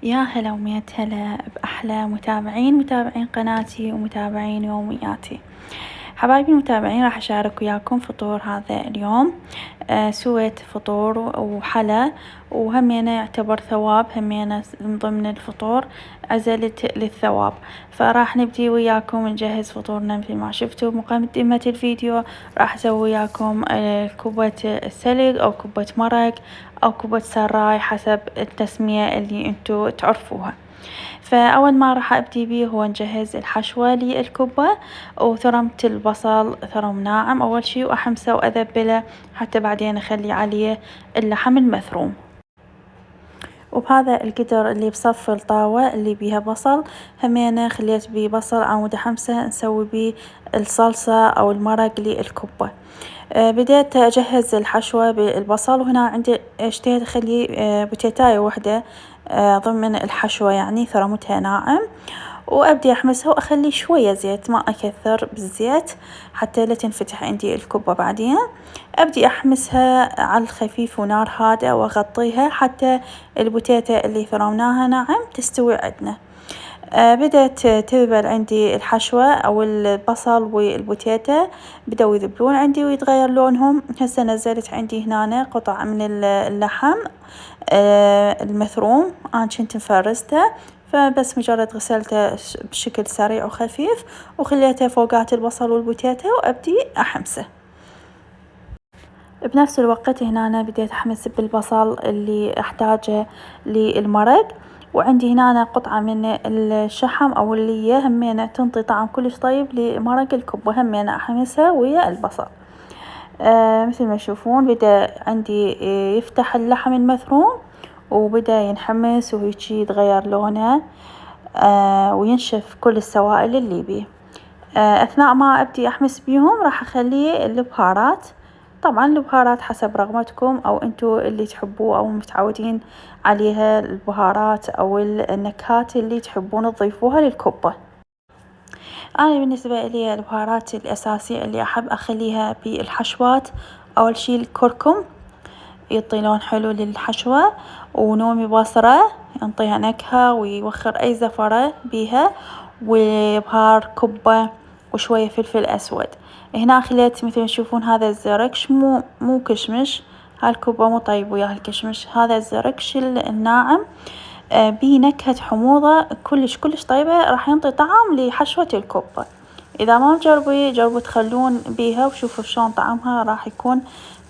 يا هلا ومية هلا بأحلى متابعين قناتي ومتابعين يومياتي. حبايبي المتابعين، راح أشارك وياكم فطور هذا اليوم. سويت فطور وحلا، وهمينة يعتبر ثواب، همينة من ضمن الفطور عزلت للثواب. فراح نبدي وياكم نجهز فطورنا مثل ما شفتوا بمقدمة الفيديو. راح أسوي وياكم كوبة السلق أو كوبة مرق أو كوبة سراي حسب التسمية اللي انتو تعرفوها. فأول ما راح أبدي بيه هو نجهز الحشوة للكوبة. وثرمت البصل ثرم ناعم أول شي، وأحمسه وأذبله حتى بعدين أخلي عليه اللحم المثروم. وبهذا القدر اللي بصف الطاوة اللي بيها بصل، همينة خليت بيه بصل عمود أحمسه نسوي بيه الصلصة أو المرق للكوبة. بديت أجهز الحشوة بالبصل، وهنا عندي اشتهيت أخلي بوتيتاية واحدة ضمن الحشوة، يعني ثرمتها ناعم، وأبدي أحمسها وأخلي شوية زيت، ما أكثر بالزيت حتى لا تنفتح عندي الكبة. بعدين أبدي أحمسها على الخفيف ونار هادئة وأغطيها حتى البوتيتة اللي ثرمناها ناعم تستوي عندنا. بدأت تذبل عندي الحشوة أو البصل والبوتيتة، بدأوا يذبلون عندي ويتغير لونهم. هسه نزلت عندي هنا قطع من اللحم المثروم، أنا كنت مفرزته، فبس مجرد غسلته بشكل سريع وخفيف وخليته فوقات البصل والبوتيتة وأبدي أحمسه. بنفس الوقت هنا بديت أحمس بالبصل اللي أحتاجه للمرق، وعندي هنا قطعة من الشحم أو اللي همينة تنطي طعم كلش طيب لمرق الكبة، همينة أحمسها ويا البصل. مثل ما تشوفون بدأ عندي يفتح اللحم المثروم وبدأ ينحمس وهيجي يتغير لونه وينشف كل السوائل اللي بيه. أثناء ما أبدي أحمس بيهم راح أخلي البهارات، طبعا البهارات حسب رغبتكم أو أنتوا اللي تحبوه أو متعودين عليها، البهارات أو النكهات اللي تحبون تضيفوها للكبة. أنا بالنسبة لي البهارات الأساسية اللي أحب أخليها بالحشوات، أول شي الكركم يعطي لون حلو للحشوة، ونومي بصرة ينطيها نكهة ويوخر أي زفرة بيها، وبهار كبة، وشوية فلفل أسود. هنا خليت مثل ما تشوفون هذا الزركش، مو كشمش، هالكبة مو طيب ويا هالكشمش، هذا الزركش الناعم بيه نكهة حموضة كلش طيبة، راح ينطي طعم لحشوة الكبة. إذا ما جربوا تخلون بيها وشوفوا شلون طعمها راح يكون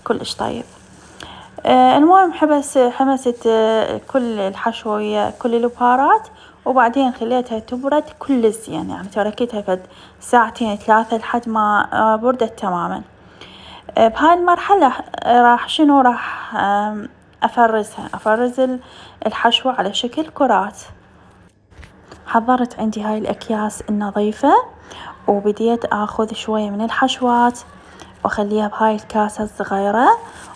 كلش طيب. المهم حمست كل الحشوة ويا كل البهارات، وبعدين خليتها تبرد كل زين، يعني تركتها فد ساعتين 3 لحد ما بردت تماما. بهاي المرحلة راح أفرز الحشوة على شكل كرات. حضرت عندي هاي الأكياس النظيفة، وبديت أخذ شوية من الحشوات وأخليها بهاي الكاسة الصغيرة،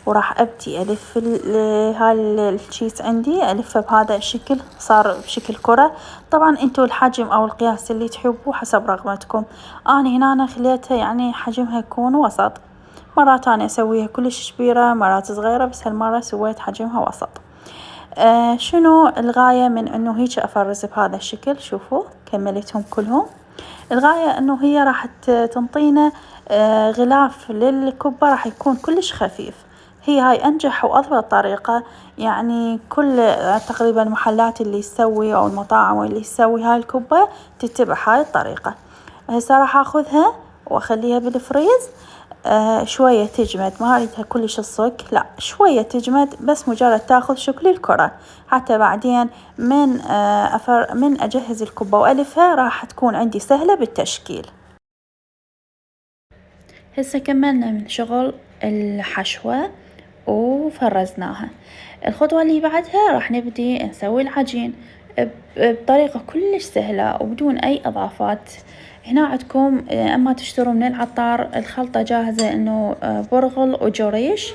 وراح أبدي ألف هاي الشيس عندي، ألفه بهذا الشكل، صار بشكل كرة. طبعا انتو الحجم أو القياس اللي تحبوه حسب رغبتكم. أنا هنا خليتها يعني حجمها يكون وسط، مرات أنا أسويها كلش كبيرة مرات صغيرة، بس هالمرة سويت حجمها وسط. شنو الغاية من انه هيك افرز بهذا الشكل؟ شوفوا كملتهم كلهم. الغاية انه هي راح تنطينا غلاف للكبة راح يكون كلش خفيف. هي هاي انجح واضبط طريقة، يعني كل تقريبا المحلات اللي تسوي او المطاعم اللي تسوي هاي الكبة تتبع هاي الطريقة. هسه راح اخذها واخليها بالفريز شوية تجمد، ما أريدها كلش الصك، لا شوية تجمد بس مجرد تاخذ شكل الكرة، حتى بعدين من أجهز الكبة وألفها راح تكون عندي سهلة بالتشكيل. هسه كملنا من شغل الحشوة وفرزناها. الخطوة اللي بعدها راح نبدي نسوي العجين بطريقة كلش سهلة وبدون أي إضافات. هنا عندكم أما تشتروا من العطار الخلطة جاهزة، إنه برغل وجريش،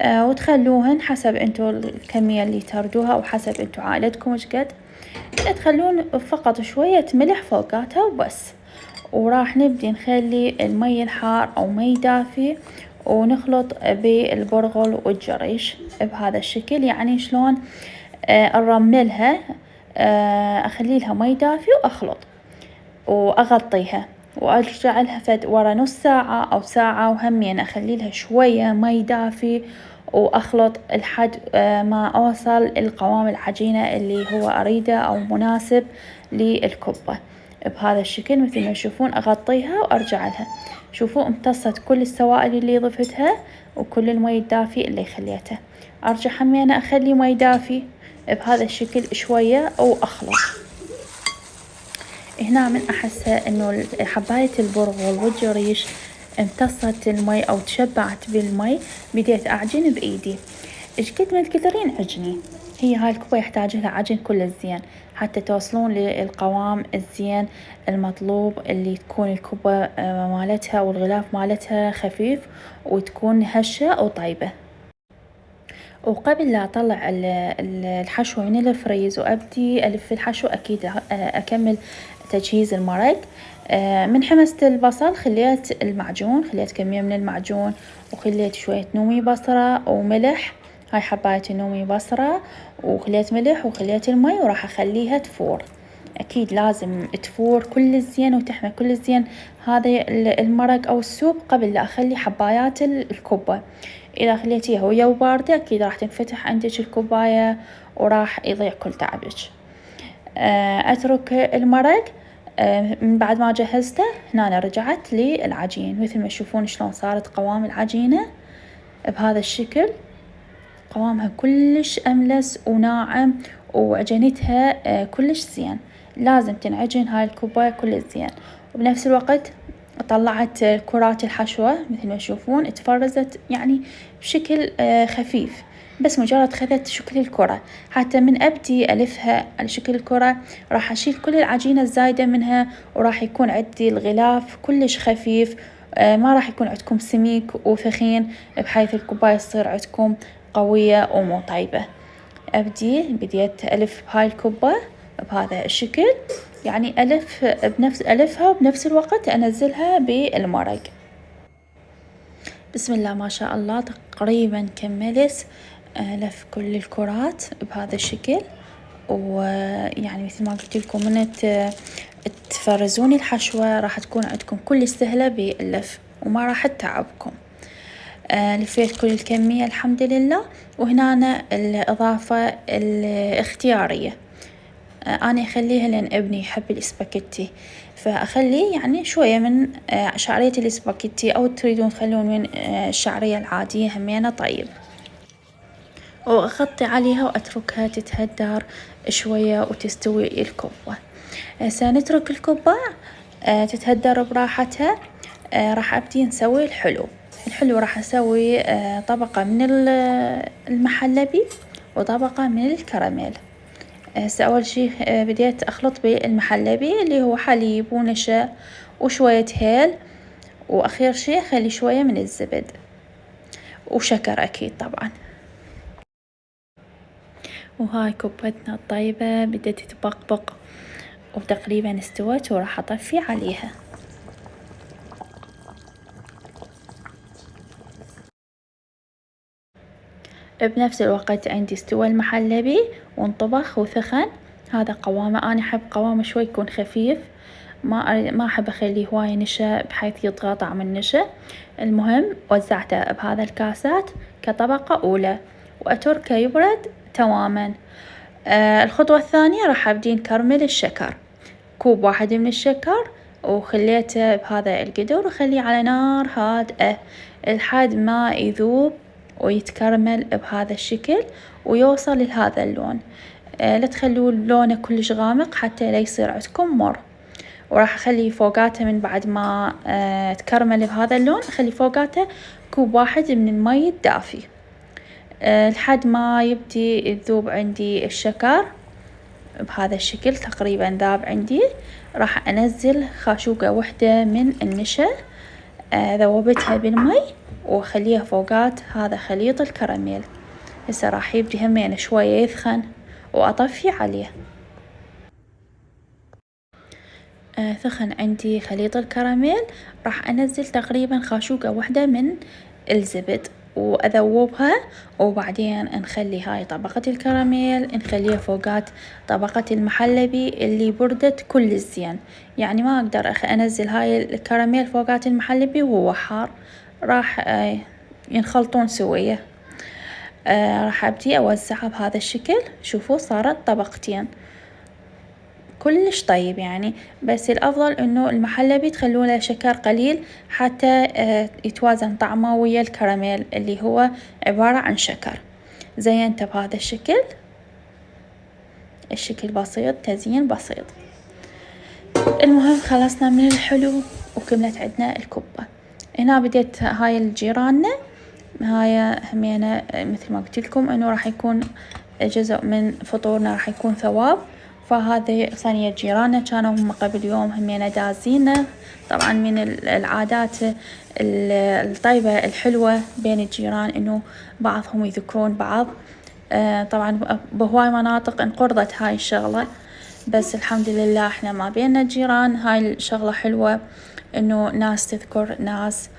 وتخلوهن حسب انتو الكمية اللي تردوها أو حسب انتو عائلتكم ايش قد تخلون، فقط شوية ملح فوقاتها وبس. وراح نبدي نخلي المي الحار أو مي دافي ونخلط بالبرغل والجريش بهذا الشكل، يعني شلون نرملها أخلي لها مي دافي وأخلط وأغطيها وأرجع لها فد ورا نص ساعة أو ساعة، وهمين أخلي لها شوية مي دافي وأخلط لحد ما أوصل القوام العجينة اللي هو أريده أو مناسب للكبة. بهذا الشكل مثل ما تشوفون أغطيها وأرجع لها. شوفوا امتصت كل السوائل اللي ضفتها وكل المي الدافي اللي خليته. أرجع همينة أخلي مي دافي بهذا الشكل شوية وأخلط. هنا من أحسها إنه حباية البرغل والجريش امتصت المي أو تشبعت بالمي، بديت أعجن بإيدي. إيش قد ما تقدرين عجني. هي هاي الكوباية يحتاج لها عجن كل الزين حتى توصلون للقوام الزين المطلوب، اللي تكون الكوبة مالتها والغلاف مالتها خفيف وتكون هشة وطيبة. وقبل لا أطلع الحشوة من الفريز وأبدي ألف الحشو، أكيد أكمل تجهيز المرق. من حمست البصل خليت المعجون، خليت كمية من المعجون وخليت شوية نومي بصرة وملح. هاي حباية النومي بصرة وخليت ملح وخليت المي وراح أخليها تفور. أكيد لازم تفور كل الزين وتحمى كل الزين هذا المرق أو السوب قبل لا أخلي حبايات الكوبة. إذا خليتيها ويا باردة أكيد راح تنفتح عندك الكوباية وراح يضيع كل تعبك. أترك المرق. من بعد ما جهزته هنا أنا رجعت للعجين، مثل ما تشوفون شلون صارت قوام العجينة بهذا الشكل. قوامها كلش أملس وناعم وعجنتها كلش زين. لازم تنعجن هاي الكوباية كل زين. وبنفس الوقت طلعت كرات الحشوة مثل ما تشوفون تفرزت يعني بشكل خفيف، بس مجرد خذت شكل الكرة. حتى من أبدي ألفها على شكل الكرة راح أشيل كل العجينة الزايدة منها، وراح يكون عندي الغلاف كلش خفيف. ما راح يكون عندكم سميك وثخين بحيث الكوباية تصير عندكم قوية ومو طيبة. بديت ألف بهاي الكوبة بهذا الشكل، يعني ألفها وبنفس الوقت أنزلها بالمرق. بسم الله ما شاء الله تقريبا كملت لف كل الكرات بهذا الشكل. ويعني مثل ما قلت لكم من تفرزون الحشوة راح تكون عندكم كل سهلة باللف وما راح تتعبكم. لفيت كل الكمية الحمد لله. وهنا الإضافة الاختيارية، أنا أخليها لأن ابني يحب الإسباجيتي، فأخلي يعني شوية من شعرية الإسباجيتي، أو تريدون تخلون من الشعرية العادية همينة طيب. وأغطي عليها وأتركها تتهدر شوية وتستوي الكبة. سنترك الكبة تتهدر براحتها. راح أبدي نسوي الحلو. راح أسوي طبقة من المحلبي وطبقة من الكراميل. أول شي بديت أخلط بالمحلبي اللي هو حليب ونشا وشوية هيل، وأخير شي أخلي شوية من الزبد وشكر أكيد طبعا. وهاي كوبتنا الطيبة بدأت تبقبق وتقريبا استوت، وراح أطفي عليها. بنفس الوقت عندي استوى المحلبي وانطبخ وثخن. هذا قوامه، أنا أحب قوامه شوي يكون خفيف، ما أحب أخليه هواي نشا بحيث يطغى طعم النشا. المهم وزعته بهذا الكاسات كطبقة أولى وأتركه يبرد تماما. الخطوة الثانية راح أبدي نكرمل الشكر. كوب واحد من الشكر وخليته بهذا القدر وخليه على نار هادئة لحد ما يذوب ويتكرمل بهذا الشكل ويوصل لهذا اللون. لا تخلون لونه كلش غامق حتى لا يصير عندكم مر. وراح أخلي فوقاته من بعد ما تكرمل بهذا اللون، أخلي فوقاته كوب واحد من المي الدافي لحد ما يبدي يذوب عندي الشكر بهذا الشكل. تقريبا ذاب عندي. راح أنزل خاشوقة واحدة من النشا ذوبتها بالمي وخليها فوقات هذا خليط الكراميل. هسه راح يبدي همين شوية يثخن وأطفي عليه. ثخن عندي خليط الكراميل. راح أنزل تقريبا خاشوقة واحدة من الزبد وأذوبها، وبعدين نخلي هاي طبقة الكراميل نخليها فوقات طبقة المحلبي اللي بردت كل الزين. يعني ما أقدر أنزل هاي الكراميل فوقات المحلبي وهو حار، راح ينخلطون سوية. راح أبدي أوزعها بهذا الشكل. شوفوا صارت طبقتين كلش طيب يعني، بس الأفضل إنه المحلبي تخلوا له شكر قليل حتى يتوازن طعمه ويا الكراميل اللي هو عبارة عن شكر. زينته بهذا الشكل، الشكل بسيط، تزيين بسيط. المهم خلصنا من الحلو وكملت عندنا الكبة. هنا بديت هاي الجيراننا، هاي همينة مثل ما قلت لكم إنه راح يكون جزء من فطورنا، راح يكون ثواب. فهذه صينية جيراننا كانوا هم قبل يوم همينة دازينه. طبعا من العادات الطيبة الحلوة بين الجيران إنه بعضهم يذكرون بعض. طبعا بهواي مناطق انقرضت هاي الشغلة، بس الحمد لله احنا ما بيننا جيران هاي الشغلة حلوة إنه ناس تذكر ناس.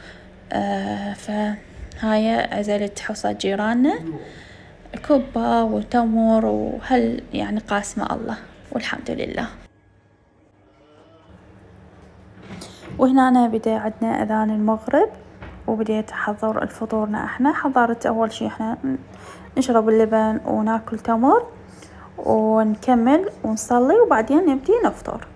فهاي عزلت حصة جيراننا كبة وتمر وهل يعني قاسمة الله والحمد لله. وهنا أنا بدأ عندنا أذان المغرب، وبديت أحضر الفطورنا. احنا حضرت أول شي احنا نشرب اللبن وناكل تمر ونكمل ونصلي وبعدين نبدي نفطر.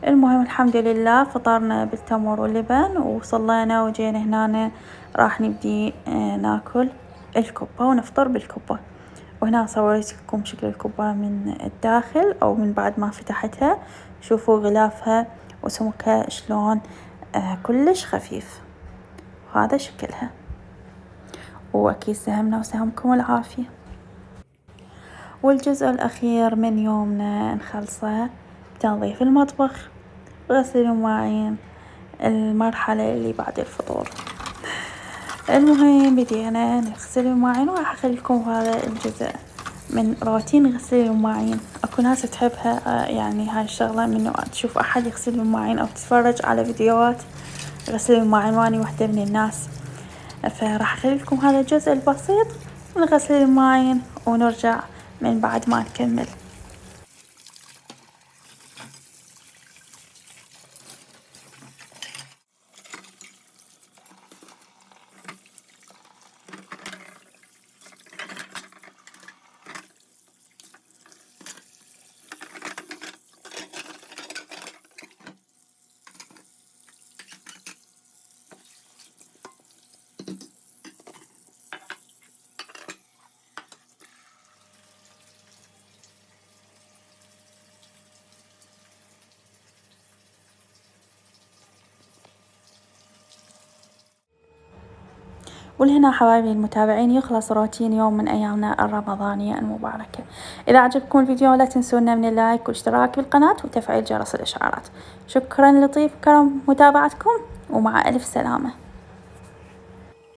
المهم الحمد لله فطرنا بالتمر واللبن وصلينا وجينا هنا راح نبدي ناكل الكبة ونفطر بالكبة. وهنا صورت لكم شكل الكبة من الداخل أو من بعد ما فتحتها. شوفوا غلافها وسمكها شلون كلش خفيف، وهذا شكلها. وأكيد سهمنا وسهمكم العافية. والجزء الأخير من يومنا نخلصه بتنظيف المطبخ وغسل المواعين، المرحلة اللي بعد الفطور. المهم بدينا نغسل المواعين، وراح أخليكم هذا الجزء من روتين غسل المواعين. أكو ناس تحبها يعني هاي الشغلة، من تشوف أحد يغسل المواعين أو تتفرج على فيديوهات غسل المواعين، واني واحدة من الناس. فراح أخليكم هذا الجزء البسيط من غسل المواعين ونرجع من بعد ما نكمل. ولهنا حبايبي المتابعين يخلص روتين يوم من أيامنا الرمضانية المباركة. إذا عجبكم الفيديو لا تنسونا من اللايك والاشتراك بالقناة وتفعيل جرس الإشعارات. شكرا لطيف كرم متابعتكم، ومع ألف سلامة.